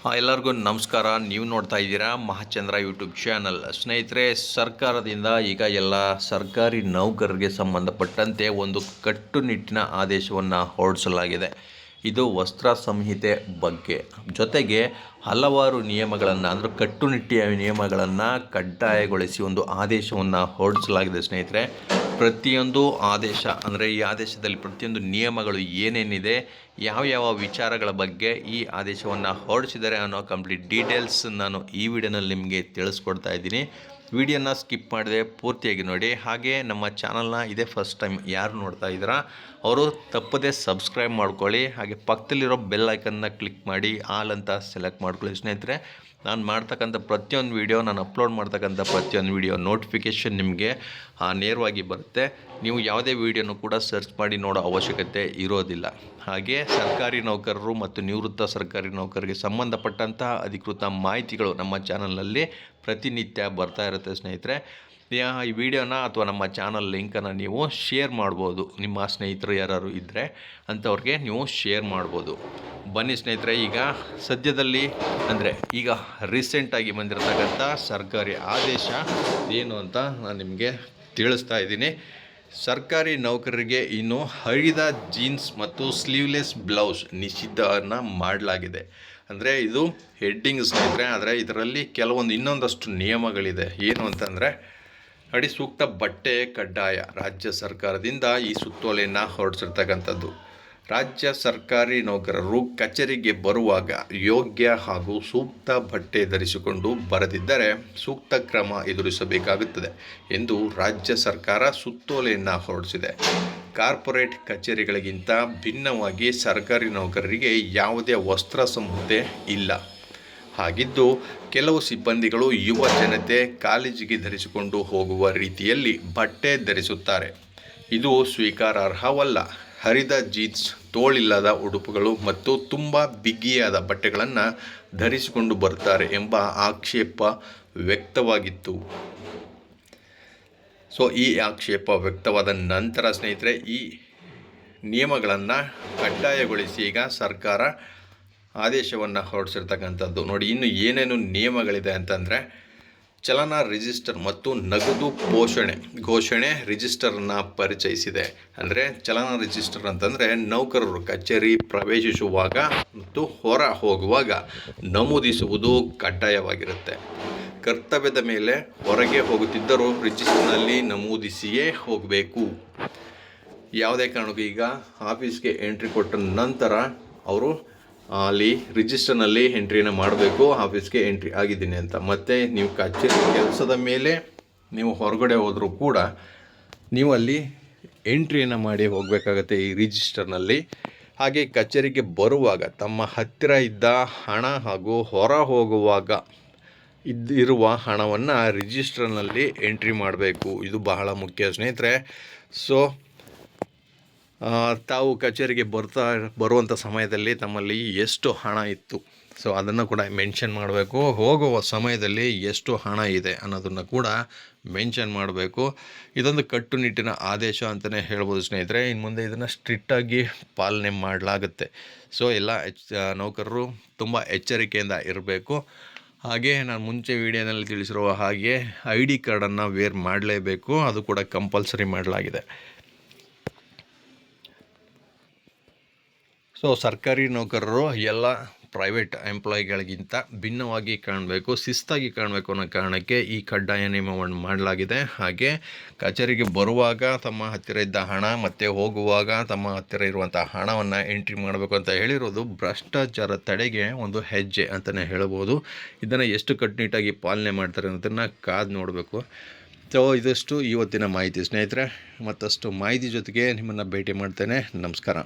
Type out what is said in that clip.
ಎಲ್ಲರಿಗೂ ನಮಸ್ಕಾರ. ನೀವು ನೋಡ್ತಾ ಇದ್ದೀರಾ ಮಹಾಚಂದ್ರ ಯೂಟ್ಯೂಬ್ ಚಾನಲ್. ಸ್ನೇಹಿತರೆ, ಸರ್ಕಾರದಿಂದ ಈಗ ಎಲ್ಲ ಸರ್ಕಾರಿ ನೌಕರರಿಗೆ ಸಂಬಂಧಪಟ್ಟಂತೆ ಒಂದು ಕಟ್ಟುನಿಟ್ಟಿನ ಆದೇಶವನ್ನು ಹೊರಡಿಸಲಾಗಿದೆ. ಇದು ವಸ್ತ್ರ ಸಂಹಿತೆ ಬಗ್ಗೆ, ಜೊತೆಗೆ ಹಲವಾರು ನಿಯಮಗಳನ್ನು ಅಂದರೆ ಕಟ್ಟುನಿಟ್ಟಿನ ನಿಯಮಗಳನ್ನು ಕಡ್ಡಾಯಗೊಳಿಸಿ ಒಂದು ಆದೇಶವನ್ನು ಹೊರಡಿಸಲಾಗಿದೆ. ಸ್ನೇಹಿತರೆ, ಪ್ರತಿಯೊಂದು ಆದೇಶ ಅಂದರೆ ಈ ಆದೇಶದಲ್ಲಿ ಪ್ರತಿಯೊಂದು ನಿಯಮಗಳು ಏನೇನಿದೆ, ಯಾವ ವಿಚಾರಗಳ ಬಗ್ಗೆ ಈ ಆದೇಶವನ್ನು ಹೊರಡಿಸಿದ್ದಾರೆ ಅನ್ನೋ ಕಂಪ್ಲೀಟ್ ಡೀಟೇಲ್ಸ್ ನಾನು ಈ ವಿಡಿಯೋನಲ್ಲಿ ನಿಮಗೆ ತಿಳಿಸ್ಕೊಡ್ತಾ ಇದ್ದೀನಿ. ವಿಡಿಯೋನ ಸ್ಕಿಪ್ ಮಾಡದೆ ಪೂರ್ತಿಯಾಗಿ ನೋಡಿ. ಹಾಗೆ ನಮ್ಮ ಚಾನಲ್ನ ಇದೇ ಫಸ್ಟ್ ಟೈಮ್ ಯಾರು ನೋಡ್ತಾ ಇದ್ದೀರಾ ಅವರು ತಪ್ಪದೇ ಸಬ್ಸ್ಕ್ರೈಬ್ ಮಾಡ್ಕೊಳ್ಳಿ. ಹಾಗೆ ಪಕ್ಕದಲ್ಲಿರೋ ಬೆಲ್ ಐಕನ್ನ ಕ್ಲಿಕ್ ಮಾಡಿ ಆಲ್ ಅಂತ ಸೆಲೆಕ್ಟ್ ಮಾಡ್ಕೊಳ್ಳಿ. ಸ್ನೇಹಿತರೆ, ನಾನು ಮಾಡ್ತಕ್ಕಂಥ ಪ್ರತಿಯೊಂದು ವೀಡಿಯೋ, ನಾನು ಅಪ್ಲೋಡ್ ಮಾಡ್ತಕ್ಕಂಥ ಪ್ರತಿಯೊಂದು ವೀಡಿಯೋ ನೋಟಿಫಿಕೇಷನ್ ನಿಮಗೆ ನೇರವಾಗಿ ಬರುತ್ತೆ. ನೀವು ಯಾವುದೇ ವೀಡಿಯೋನು ಕೂಡ ಸರ್ಚ್ ಮಾಡಿ ನೋಡೋ ಅವಶ್ಯಕತೆ ಇರೋದಿಲ್ಲ. ಹಾಗೆ ಸರ್ಕಾರಿ ನೌಕರರು ಮತ್ತು ನಿವೃತ್ತ ಸರ್ಕಾರಿ ನೌಕರರಿಗೆ ಸಂಬಂಧಪಟ್ಟಂತಹ ಅಧಿಕೃತ ಮಾಹಿತಿಗಳು ನಮ್ಮ ಚಾನಲ್ನಲ್ಲಿ ಪ್ರತಿನಿತ್ಯ ಬರ್ತಾ ಇರುತ್ತೆ. ಸ್ನೇಹಿತರೆ, ಈ ವಿಡಿಯೋನ ಅಥವಾ ನಮ್ಮ ಚಾನಲ್ ಲಿಂಕನ್ನು ನೀವು ಶೇರ್ ಮಾಡ್ಬೋದು. ನಿಮ್ಮ ಸ್ನೇಹಿತರು ಯಾರು ಇದ್ದರೆ ಅಂಥವ್ರಿಗೆ ನೀವು ಶೇರ್ ಮಾಡ್ಬೋದು. ಬನ್ನಿ ಸ್ನೇಹಿತರೆ, ಈಗ ಸದ್ಯದಲ್ಲಿ ಅಂದರೆ ಈಗ ರೀಸೆಂಟಾಗಿ ಬಂದಿರತಕ್ಕಂಥ ಸರ್ಕಾರಿ ಆದೇಶ ಏನು ಅಂತ ನಾನು ನಿಮಗೆ ತಿಳಿಸ್ತಾ ಇದ್ದೀನಿ. ಸರ್ಕಾರಿ ನೌಕರರಿಗೆ ಇನ್ನು ಹರಿದ ಜೀನ್ಸ್ ಮತ್ತು ಸ್ಲೀವ್ಲೆಸ್ ಬ್ಲೌಸ್ ನಿಷಿದ್ಧವನ್ನು ಮಾಡಲಾಗಿದೆ. ಅಂದರೆ ಇದು ಹೆಡ್ಡಿಂಗ್ ಸ್ನೇಹಿತರೆ. ಆದರೆ ಇದರಲ್ಲಿ ಕೆಲವೊಂದು ಇನ್ನೊಂದಷ್ಟು ನಿಯಮಗಳಿದೆ. ಏನು ಅಂತಂದರೆ, ಅಡಿ ಸೂಕ್ತ ಬಟ್ಟೆ ಕಡ್ಡಾಯ. ರಾಜ್ಯ ಸರ್ಕಾರದಿಂದ ಈ ಸುತ್ತೋಲೆಯನ್ನು ಹೊರಡಿಸಿರ್ತಕ್ಕಂಥದ್ದು. ರಾಜ್ಯ ಸರ್ಕಾರಿ ನೌಕರರು ಕಚೇರಿಗೆ ಬರುವಾಗ ಯೋಗ್ಯ ಹಾಗೂ ಸೂಕ್ತ ಬಟ್ಟೆ ಧರಿಸಿಕೊಂಡು ಬರದಿದ್ದರೆ ಸೂಕ್ತ ಕ್ರಮ ಎದುರಿಸಬೇಕಾಗುತ್ತದೆ ಎಂದು ರಾಜ್ಯ ಸರ್ಕಾರ ಸುತ್ತೋಲೆಯನ್ನು ಹೊರಡಿಸಿದೆ. ಕಾರ್ಪೊರೇಟ್ ಕಚೇರಿಗಳಿಗಿಂತ ಭಿನ್ನವಾಗಿ ಸರ್ಕಾರಿ ನೌಕರರಿಗೆ ಯಾವುದೇ ವಸ್ತ್ರ ಸಂಹಿತೆ ಇಲ್ಲ. ಹಾಗಿದ್ದು ಕೆಲವು ಸಿಬ್ಬಂದಿಗಳು ಯುವ ಜನತೆ ಕಾಲೇಜಿಗೆ ಧರಿಸಿಕೊಂಡು ಹೋಗುವ ರೀತಿಯಲ್ಲಿ ಬಟ್ಟೆ ಧರಿಸುತ್ತಾರೆ. ಇದು ಸ್ವೀಕಾರಾರ್ಹವಲ್ಲ. ಹರಿದ ಜೀನ್ಸ್, ತೋಳಿಲ್ಲದ ಉಡುಪುಗಳು ಮತ್ತು ತುಂಬ ಬಿಗಿಯಾದ ಬಟ್ಟೆಗಳನ್ನು ಧರಿಸಿಕೊಂಡು ಬರ್ತಾರೆ ಎಂಬ ಆಕ್ಷೇಪ ವ್ಯಕ್ತವಾಗಿತ್ತು. ಈ ಆಕ್ಷೇಪ ವ್ಯಕ್ತವಾದ ನಂತರ ಸ್ನೇಹಿತರೆ, ಈ ನಿಯಮಗಳನ್ನು ಕಡ್ಡಾಯಗೊಳಿಸಿ ಈಗ ಸರ್ಕಾರ ಆದೇಶವನ್ನು ಹೊರಡಿಸಿರ್ತಕ್ಕಂಥದ್ದು. ನೋಡಿ, ಇನ್ನು ಏನೇನು ನಿಯಮಗಳಿದೆ ಅಂತಂದರೆ, ಚಲನ ರಿಜಿಸ್ಟರ್ ಮತ್ತು ನಗದು ಘೋಷಣೆ ರಿಜಿಸ್ಟರನ್ನು ಪರಿಚಯಿಸಿದೆ. ಅಂದರೆ ಚಲನ ರಿಜಿಸ್ಟರ್ ಅಂತಂದರೆ ನೌಕರರು ಕಚೇರಿ ಪ್ರವೇಶಿಸುವಾಗ ಮತ್ತು ಹೊರ ಹೋಗುವಾಗ ನಮೂದಿಸುವುದು ಕಡ್ಡಾಯವಾಗಿರುತ್ತೆ. ಕರ್ತವ್ಯದ ಮೇಲೆ ಹೊರಗೆ ಹೋಗುತ್ತಿದ್ದರೂ ರಿಜಿಸ್ಟರ್ನಲ್ಲಿ ನಮೂದಿಸಿಯೇ ಹೋಗಬೇಕು. ಯಾವುದೇ ಕಾರಣಕ್ಕೂ ಈಗ ಆಫೀಸ್ಗೆ ಎಂಟ್ರಿ ಕೊಟ್ಟ ನಂತರ ಅವರು ಅಲ್ಲಿ ರಿಜಿಸ್ಟರ್ನಲ್ಲಿ ಎಂಟ್ರಿಯನ್ನು ಮಾಡಬೇಕು, ಆಫೀಸ್ಗೆ ಎಂಟ್ರಿ ಆಗಿದ್ದೀನಿ ಅಂತ. ಮತ್ತು ನೀವು ಕಚೇರಿ ಕೆಲಸದ ಮೇಲೆ ನೀವು ಹೊರಗಡೆ ಹೋದರೂ ಕೂಡ ನೀವು ಅಲ್ಲಿ ಎಂಟ್ರಿಯನ್ನು ಮಾಡಿ ಹೋಗಬೇಕಾಗತ್ತೆ ಈ ರಿಜಿಸ್ಟರ್ನಲ್ಲಿ. ಹಾಗೆ ಕಚೇರಿಗೆ ಬರುವಾಗ ತಮ್ಮ ಹತ್ತಿರ ಇದ್ದ ಹಣ ಹಾಗೂ ಹೊರ ಹೋಗುವಾಗ ಇರುವ ಹಣವನ್ನು ರಿಜಿಸ್ಟರ್ನಲ್ಲಿ ಎಂಟ್ರಿ ಮಾಡಬೇಕು. ಇದು ಬಹಳ ಮುಖ್ಯ ಸ್ನೇಹಿತರೆ. ತಾವು ಕಚೇರಿಗೆ ಬರುವಂಥ ಸಮಯದಲ್ಲಿ ತಮ್ಮಲ್ಲಿ ಎಷ್ಟು ಹಣ ಇತ್ತು ಅದನ್ನು ಕೂಡ ಮೆನ್ಷನ್ ಮಾಡಬೇಕು. ಹೋಗುವ ಸಮಯದಲ್ಲಿ ಎಷ್ಟು ಹಣ ಇದೆ ಅನ್ನೋದನ್ನು ಕೂಡ ಮೆನ್ಷನ್ ಮಾಡಬೇಕು. ಇದೊಂದು ಕಟ್ಟುನಿಟ್ಟಿನ ಆದೇಶ ಅಂತಲೇ ಹೇಳ್ಬೋದು ಸ್ನೇಹಿತರೆ. ಇನ್ನು ಮುಂದೆ ಇದನ್ನು ಸ್ಟ್ರಿಕ್ಟಾಗಿ ಪಾಲನೆ ಮಾಡಲಾಗುತ್ತೆ. ಎಲ್ಲ ನೌಕರರು ತುಂಬ ಎಚ್ಚರಿಕೆಯಿಂದ ಇರಬೇಕು. ಹಾಗೆ ನಾನು ಮುಂಚೆ ವಿಡಿಯೋನಲ್ಲಿ ತಿಳಿಸಿರುವ ಹಾಗೆ ID ಕಾರ್ಡನ್ನು ವೇರ್ ಮಾಡಲೇಬೇಕು. ಅದು ಕೂಡ ಕಂಪಲ್ಸರಿ ಮಾಡಲಾಗಿದೆ. ಸರ್ಕಾರಿ ನೌಕರರು ಎಲ್ಲ ಪ್ರೈವೇಟ್ ಎಂಪ್ಲಾಯಿಗಳಿಗಿಂತ ಭಿನ್ನವಾಗಿ ಕಾಣಬೇಕು, ಶಿಸ್ತಾಗಿ ಕಾಣಬೇಕು ಅನ್ನೋ ಕಾರಣಕ್ಕೆ ಈ ಕಡ್ಡಾಯ ನಿಯಮವನ್ನು ಮಾಡಲಾಗಿದೆ. ಹಾಗೆ ಕಚೇರಿಗೆ ಬರುವಾಗ ತಮ್ಮ ಹತ್ತಿರ ಇದ್ದ ಹಣ ಮತ್ತು ಹೋಗುವಾಗ ತಮ್ಮ ಹತ್ತಿರ ಇರುವಂಥ ಹಣವನ್ನು ಎಂಟ್ರಿ ಮಾಡಬೇಕು ಅಂತ ಹೇಳಿರೋದು ಭ್ರಷ್ಟಾಚಾರ ತಡೆಗೆ ಒಂದು ಹೆಜ್ಜೆ ಅಂತಲೇ ಹೇಳ್ಬೋದು. ಇದನ್ನು ಎಷ್ಟು ಕಟ್ಟುನಿಟ್ಟಾಗಿ ಪಾಲನೆ ಮಾಡ್ತಾರೆ ಅನ್ನೋದನ್ನು ಕಾದು ನೋಡಬೇಕು. ಇದಷ್ಟು ಇವತ್ತಿನ ಮಾಹಿತಿ ಸ್ನೇಹಿತರೆ. ಮತ್ತಷ್ಟು ಮಾಹಿತಿ ಜೊತೆಗೆ ನಿಮ್ಮನ್ನು ಭೇಟಿ ಮಾಡ್ತೇನೆ. ನಮಸ್ಕಾರ.